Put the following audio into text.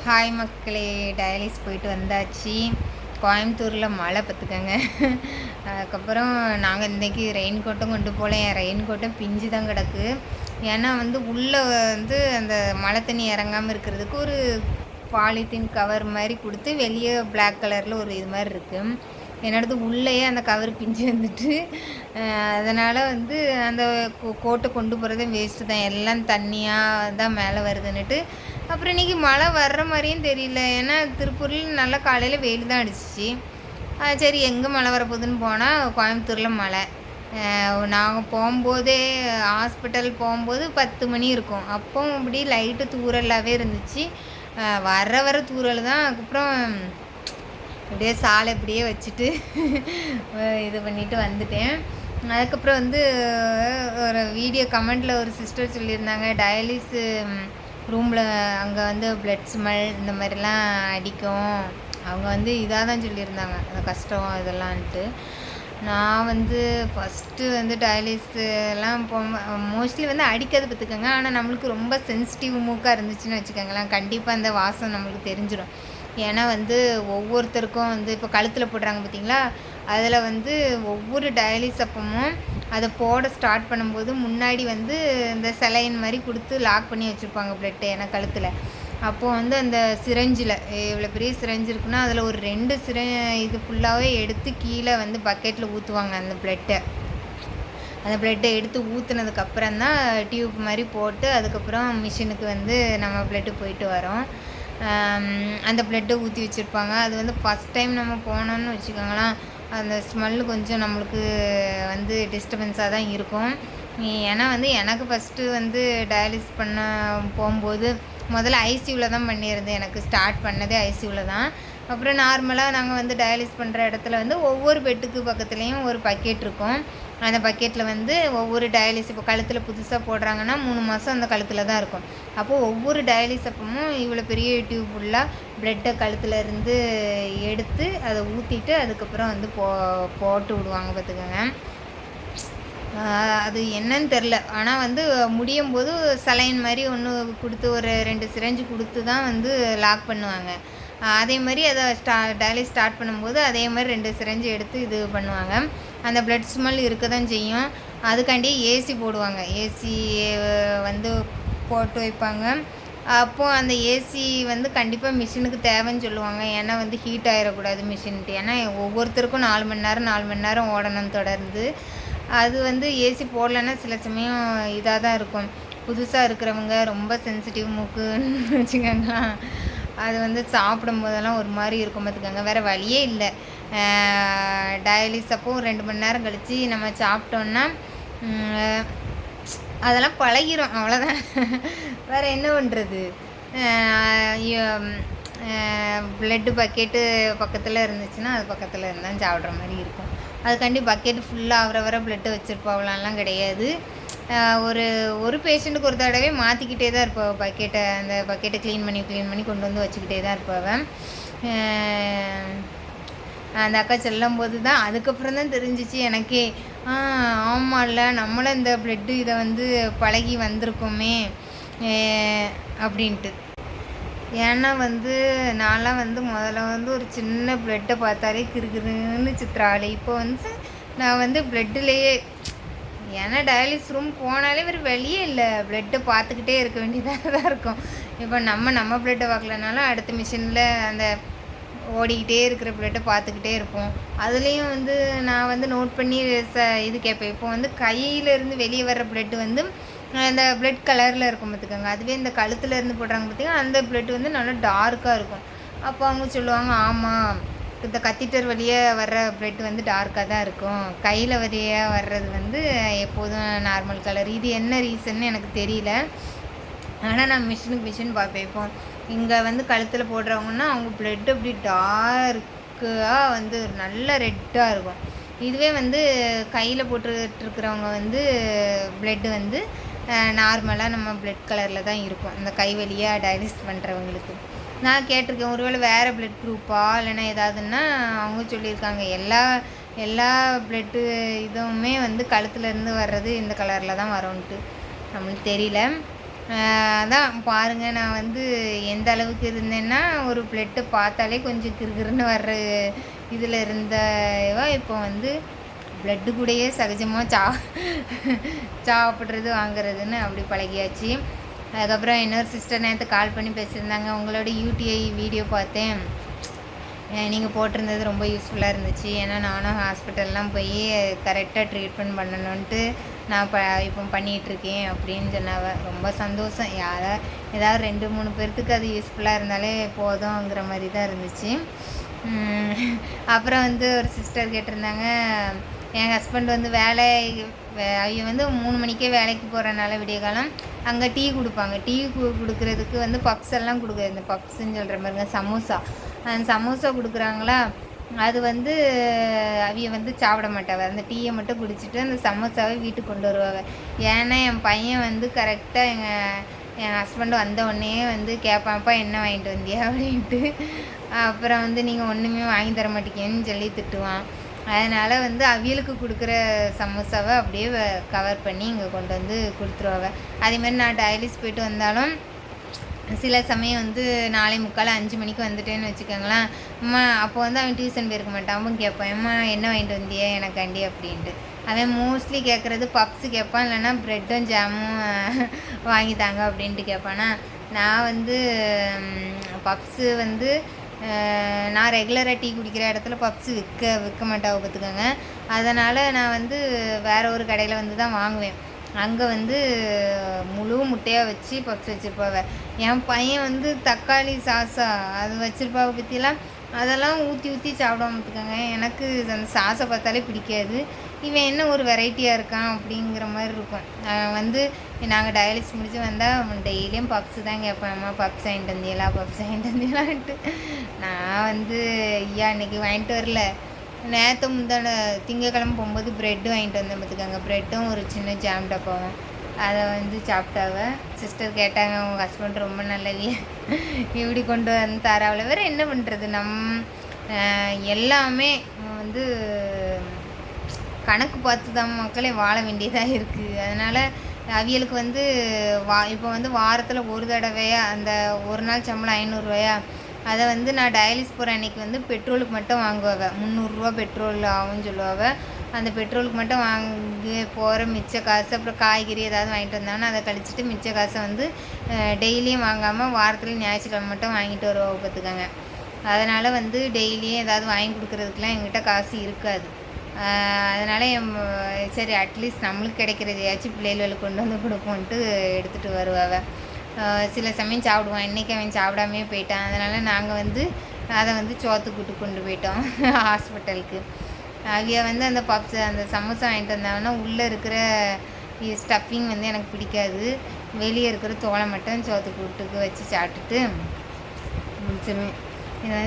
Hi மக்களே, டயாலிஸ் போயிட்டு வந்தாச்சு. கோயம்புத்தூரில் மழை பார்த்துக்கங்க. அதுக்கப்புறம் நாங்கள் இன்றைக்கி ரெயின் கோட்டும் கொண்டு போகல. என் ரெயின் கோட்டும் பிஞ்சு தான் கிடக்கு. ஏன்னா உள்ளே அந்த மழை தண்ணி இறங்காமல் இருக்கிறதுக்கு ஒரு பாலித்தீன் கவர் மாதிரி கொடுத்து வெளியே பிளாக் கலரில் ஒரு இது மாதிரி இருக்குது. என்னோடது உள்ளேயே அந்த கவர் பிஞ்சு வந்துட்டு, அதனால் அந்த கோட்டை கொண்டு போகிறதே வேஸ்ட்டு தான். எல்லாம் தண்ணியாக தான் மேலே வருதுன்னுட்டு அப்புறம் இன்றைக்கி மழை வர்ற மாதிரியும் தெரியல. ஏன்னா திருப்பூரில் நல்லா காலையில் வெயில் தான் அடிச்சிச்சு. சரி எங்கே மழை வரப்போகுதுன்னு போனால் கோயம்புத்தூரில் மழை. நாங்கள் போகும்போதே ஹாஸ்பிட்டல் போகும்போது 10 மணி இருக்கும். அப்போ இப்படி லைட்டு தூரலாகவே இருந்துச்சு. வர தூரல் தான். அதுக்கப்புறம் இப்படியே சாலை இப்படியே வச்சுட்டு இது பண்ணிவிட்டு வந்துட்டேன். அதுக்கப்புறம் ஒரு வீடியோ கமெண்டில் ஒரு சிஸ்டர் சொல்லியிருந்தாங்க, டயாலிஸு ரூமில் அங்கே பிளட் ஸ்மெல் இந்த மாதிரிலாம் அடிக்கும். அவங்க இதாக தான் சொல்லியிருந்தாங்க, அந்த கஷ்டம் இதெல்லாம்ன்ட்டு. நான் ஃபஸ்ட்டு டயாலிஸ் எல்லாம் மோஸ்ட்லி அடிக்காது பார்த்துக்கோங்க. ஆனால் நம்மளுக்கு ரொம்ப சென்சிட்டிவ் மூக்காக இருந்துச்சுன்னு வச்சுக்கோங்களேன், கண்டிப்பாக அந்த வாசம் நம்மளுக்கு தெரிஞ்சிடும். ஏன்னா ஒவ்வொருத்தருக்கும் இப்போ கழுத்தில் போடுறாங்க பார்த்திங்களா, அதில் ஒவ்வொரு டயாலிஸ் அப்பமும் அதை போட ஸ்டார்ட் பண்ணும்போது முன்னாடி இந்த செலைன் மாதிரி கொடுத்து லாக் பண்ணி வச்சுருப்பாங்க பிளட்டு. ஏன்னா கழுத்தில் அப்போது அந்த சிரஞ்சில் இவ்வளோ பெரிய சிரஞ்சு இருக்குன்னா அதில் ஒரு 2 இது ஃபுல்லாகவே எடுத்து கீழே பக்கெட்டில் ஊற்றுவாங்க. அந்த பிளட்டை எடுத்து ஊற்றுனதுக்கப்புறம் தான் டியூப் மாதிரி போட்டு அதுக்கப்புறம் மிஷினுக்கு நம்ம பிளட்டு போயிட்டு வரோம். அந்த பிளட்டை ஊற்றி வச்சுருப்பாங்க. அது ஃபஸ்ட் டைம் நம்ம போனோன்னு வச்சுக்கோங்களேன், அந்த ஸ்மெல்லு கொஞ்சம் நம்மளுக்கு டிஸ்டர்பன்ஸாக தான் இருக்கும். ஏன்னா எனக்கு ஃபஸ்ட்டு டயாலிஸ் பண்ண போகும்போது முதல்ல ஐசியூவில் தான் பண்ணியிருந்தேன். எனக்கு ஸ்டார்ட் பண்ணதே ஐசியூவில் தான். அப்புறம் நார்மலாக நாங்கள் டயாலிஸ் பண்ணுற இடத்துல ஒவ்வொரு பெட்டுக்கு பக்கத்துலேயும் ஒரு பக்கெட் இருக்கும். அந்த பக்கெட்டில் ஒவ்வொரு டயாலிஸ் இப்போ கழுத்தில் புதுசாக போடுறாங்கன்னா 3 மாதம் அந்த கழுத்தில் தான் இருக்கும். அப்போது ஒவ்வொரு டயாலிஸ் அப்பமும் இவ்வளோ பெரிய டியூப் ஃபுல்லாக பிளட்டை கழுத்தில் இருந்து எடுத்து அதை ஊற்றிட்டு அதுக்கப்புறம் போட்டு விடுவாங்க பார்த்துக்கோங்க. அது என்னன்னு தெரில. ஆனால் முடியும் போது சலைன் மாதிரி ஒன்று கொடுத்து ஒரு 2 சிரஞ்சு கொடுத்து தான் லாக் பண்ணுவாங்க. அதே மாதிரி அதை டயாலிஸ் ஸ்டார்ட் பண்ணும்போது அதே மாதிரி 2 சிரஞ்சு எடுத்து இது பண்ணுவாங்க. அந்த பிளட் ஸ்மெல் இருக்க தான் செய்யும். அதுக்காண்டியே ஏசி போடுவாங்க. ஏசி போட்டு வைப்பாங்க. அப்போது அந்த ஏசி கண்டிப்பாக மிஷினுக்கு தேவைன்னு சொல்லுவாங்க. ஏன்னா ஹீட் ஆகிடக்கூடாது மிஷின்ட்டு. ஏன்னா ஒவ்வொருத்தருக்கும் 4 மணி நேரம் 4 மணி நேரம் ஓடணும் தொடர்ந்து. அது ஏசி போடலைன்னா சில சமயம் இதாக தான் இருக்கும். புதுசாக இருக்கிறவங்க ரொம்ப சென்சிட்டிவ் மூக்குன்னு வச்சுக்கோங்களா, அது சாப்பிடும் போதெல்லாம் ஒரு மாதிரி இருக்கும் பார்த்துக்கோங்க. வேறு வழியே இல்லை. டயாலிஸ் அப்போ 2 மணி நேரம் கழித்து நம்ம சாப்பிட்டோன்னா அதெல்லாம் பழகிரும், அவ்வளோதான். வேறு என்ன பண்ணுறது. பிளட்டு பக்கெட்டு பக்கத்தில் இருந்துச்சுன்னா அது பக்கத்தில் இருந்தால் சாப்பிட்ற மாதிரி இருக்கும். அதுக்காண்டி பக்கெட்டு ஃபுல்லாக வர பிளட்டு வச்சுருப்பாங்களான்லாம் கிடையாது. ஒரு பேஷண்ட்டுக்கு ஒரு தடவை மாற்றிக்கிட்டே தான் இருப்பாள் பக்கெட்டை. அந்த பக்கெட்டை க்ளீன் பண்ணி கொண்டு வச்சுக்கிட்டே தான் இருப்பாள். அந்த அக்கா செல்லும்போது தான் அதுக்கப்புறம் தான் தெரிஞ்சிச்சு எனக்கே, ஆமாம்ல நம்மளும் இந்த பிளட்டு இதை பழகி வந்திருக்கோமே அப்படின்ட்டு. ஏன்னா நான்லாம் முதல்ல ஒரு சின்ன பிளட்டை பார்த்தாலே கிறுகிறுன்னு சித்திராளி. இப்போ நான் பிளட்டுலேயே, ஏன்னா டயாலிஸ் ரூம் போனாலே வேறு வெளியே இல்லை, பிளட்டை பார்த்துக்கிட்டே இருக்க வேண்டியதாக தான் இருக்கும். இப்போ நம்ம பிளட்டை பார்க்கலனாலும் அடுத்த மிஷினில் அந்த ஓடிக்கிட்டே இருக்கிற பிளட்டை பார்த்துக்கிட்டே இருப்போம். அதுலேயும் நான் நோட் பண்ணி இது கேட்பேன். இப்போ கையிலேருந்து வெளியே வர்ற பிளட்டு அந்த பிளட் கலரில் இருக்கும் பார்த்துக்கோங்க. அதுவே இந்த கழுத்தில் இருந்து போடுறாங்க பார்த்திங்கன்னா அந்த பிளட்டு நல்லா டார்க்காக இருக்கும். அப்போ அவங்க சொல்லுவாங்க, ஆமாம் இந்த கத்திட்டர் வழியாக வர்ற பிளட் டார்க்காக தான் இருக்கும், கையில் வழியாக வர்றது எப்போதும் நார்மல் கலர். இது என்ன ரீசன்னு எனக்கு தெரியல. ஆனால் நான் மிஷின் பார்ப்பேன். இப்போ இங்கே கழுத்தில் போடுறவங்கன்னா அவங்க பிளட்டு அப்படி டார்க்காக நல்ல ரெட்டாக இருக்கும். இதுவே கையில் போட்டுருக்கிறவங்க பிளட்டு நார்மலாக நம்ம பிளட் கலரில் தான் இருக்கும். இந்த கை வழியாக டயாலிஸ் பண்ணுறவங்களுக்கு நான் கேட்டிருக்கேன், ஒருவேளை வேறு பிளட் குரூப்பா இல்லைன்னா ஏதாவதுன்னா அவங்க சொல்லியிருக்காங்க, எல்லா பிளட்டு இதுவுமே கழுத்துலேருந்து வர்றது இந்த கலரில் தான் வரும்ன்ட்டு. நம்மளுக்கு தெரியல. அதான் பாருங்கள், நான் வந்து எந்த அளவுக்கு இருந்தேன்னா ஒரு பிளட்டு பார்த்தாலே கொஞ்சம் கிறுகிறுன்னு வர்ற இதில் இருந்தவா இப்போ வந்து பிளட்டு கூடயே சகஜமாக சாப்பிட்றது வாங்குறதுன்னு அப்படி பழகியாச்சு. அதுக்கப்புறம் இன்னொரு சிஸ்டர் நேற்று கால் பண்ணி பேசியிருந்தாங்க, உங்களோட யூடிஐ வீடியோ பார்த்தேன், நீங்கள் போட்டிருந்தது ரொம்ப யூஸ்ஃபுல்லாக இருந்துச்சு. ஏன்னா நானும் ஹாஸ்பிட்டல்லாம் போய் கரெக்டாக ட்ரீட்மெண்ட் பண்ணணுன்ட்டு நான் இப்போ பண்ணிகிட்ருக்கேன் அப்படின்னு சொன்னாவ. ரொம்ப சந்தோஷம். ஏதாவது 2-3 பேர்த்துக்கு அது யூஸ்ஃபுல்லாக இருந்தாலே போதுங்கிற மாதிரி தான் இருந்துச்சு. அப்புறம் வந்து ஒரு சிஸ்டர் கேட்டிருந்தாங்க, என் ஹஸ்பண்ட் வந்து அவங்க வந்து 3 மணிக்கே வேலைக்கு போகிறனால விடிய காலம் அங்கே டீ கொடுப்பாங்க. டீ கொடுக்குறதுக்கு வந்து பப்ஸ் எல்லாம் கொடுக்குறது, இந்த பப்ஸுன்னு சொல்கிற மாதிரிங்க சமோசா, அந்த சமோசா கொடுக்குறாங்களா, அது வந்து அவங்க வந்து சாப்பிட மாட்டாங்க. அந்த டீயை மட்டும் குடிச்சிட்டு அந்த சமோசாவை வீட்டுக்கு கொண்டு வருவாங்க. ஏன்னா என் பையன் வந்து கரெக்டாக என் ஹஸ்பண்டு வந்த உடனே வந்து கேட்பான்ப்பா என்ன வாங்கிட்டு வந்தியா அப்படின்ட்டு. அப்புறம் வந்து நீங்கள் ஒன்றுமே வாங்கி தர மாட்டேங்கன்னு சொல்லி திட்டுவான். அதனால் வந்து அவியலுக்கு கொடுக்குற சமோசாவை அப்படியே கவர் பண்ணி இங்கே கொண்டு வந்து கொடுத்துருவாங்க. அதேமாதிரி நான் டயாலிஸ் போயிட்டு வந்தாலும் சில சமயம் வந்து 4:45 5 மணிக்கு வந்துட்டேன்னு வச்சுக்கோங்களேன். அம்மா அப்போ வந்து அவன் டியூஷன் போயிருக்க மாட்டான். அவன் கேட்பான், அம்மா என்ன வாங்கிட்டு வந்தியே எனக்காண்டி அப்படின்ட்டு. அவன் மோஸ்ட்லி கேட்குறது பப்ஸு கேட்பான், இல்லைன்னா ப்ரெட்டும் ஜாமும் வாங்கித்தாங்க அப்படின்ட்டு கேட்பானா. நான் வந்து பப்ஸு வந்து நான் ரெகுலராக டீ குடிக்கிற இடத்துல பப்ஸு விற்க மாட்டாவ பார்த்துக்கோங்க. அதனால் நான் வந்து வேறு ஒரு கடையில் வந்து தான் வாங்குவேன். அங்கே வந்து முழு முட்டையாக வச்சு பப்ஸ் வச்சுருப்பாவ. என் பையன் வந்து தக்காளி சாஸா அது வச்சுருப்பாவ பற்றிலாம், அதெல்லாம் ஊற்றி சாப்பிடாம பார்த்துக்கோங்க. எனக்கு அந்த சாஸை பார்த்தாலே பிடிக்காது. இவன் என்ன ஒரு வெரைட்டியாக இருக்கான் அப்படிங்கிற மாதிரி இருக்கும். வந்து நாங்கள் டயாலிஸ் முடிச்சு வந்தால் டெய்லியும் பப்ஸு தான் கேட்பேன், அம்மா பப்ஸ் வாங்கிட்டு வந்தியலா பப்ஸ் வாங்கிட்டு வந்தியலான்ட்டு. நான் வந்து ஐயா இன்றைக்கி வாங்கிட்டு வரல, நேற்று முந்தான திங்கக்கிழமை போகும்போது ப்ரெட்டு வாங்கிட்டு வந்தேன் பார்த்துக்கோங்க. ப்ரெட்டும் ஒரு சின்ன ஜாம் டப்பாவும் அதை வந்து சாப்பிட்டாவ. சிஸ்டர் கேட்டாங்க, உங்கள் ஹஸ்பண்ட் ரொம்ப நல்லவிய இப்படி கொண்டு வந்து தராவில், வேறு என்ன பண்ணுறது, எல்லாமே வந்து கணக்கு பார்த்து தான் மக்களே வாழ வேண்டியதாக இருக்குது. அதனால் அவியலுக்கு வந்து இப்போ வந்து வாரத்தில் ஒரு தடவையா அந்த ஒரு நாள் சம்பளம் 500 ரூபாயா, அதை வந்து நான் டயாலிஸ் போகிற அன்றைக்கி வந்து பெட்ரோலுக்கு மட்டும் வாங்குவாங்க. 300 ரூபா பெட்ரோல் ஆகும்னு சொல்லுவாங்க. அந்த பெட்ரோலுக்கு மட்டும் வாங்கி போகிற மிச்ச காசு, அப்புறம் காய்கறி ஏதாவது வாங்கிட்டு வந்தாங்கன்னா அதை கழிச்சிட்டு மிச்ச காசை வந்து டெய்லியும் வாங்காமல் வாரத்தில் ஞாயிற்றுக்கிழமை மட்டும் வாங்கிட்டு வருவா பார்த்துக்கோங்க. அதனால் வந்து டெய்லியும் ஏதாவது வாங்கி கொடுக்குறதுக்கெலாம் எங்கிட்ட காசு இருக்காது. அதனால் சரி அட்லீஸ்ட் நம்மளுக்கு கிடைக்கிறதையாச்சும் பிள்ளைகளுக்கு கொண்டு வந்து கொடுப்போன்ட்டு எடுத்துகிட்டு வருவாங்க. சில சமயம் சாப்பிடுவான். இன்றைக்கி அவன் சாப்பிடாமே போயிட்டான். அதனால் நாங்கள் வந்து அதை வந்து சோத்துக்கூட்டு கொண்டு போயிட்டோம் ஹாஸ்பிட்டலுக்கு. அவிய வந்து அந்த பப்ஸ் அந்த சமோசா வாங்கிட்டு வந்தாங்கன்னா உள்ளே இருக்கிற ஸ்டஃபிங் வந்து எனக்கு பிடிக்காது. வெளியே இருக்கிற தோலை மட்டும் சோத்துக்கூட்டுக்கு வச்சு சாப்பிட்டுட்டு முடிச்சிருவேன். இது வந்து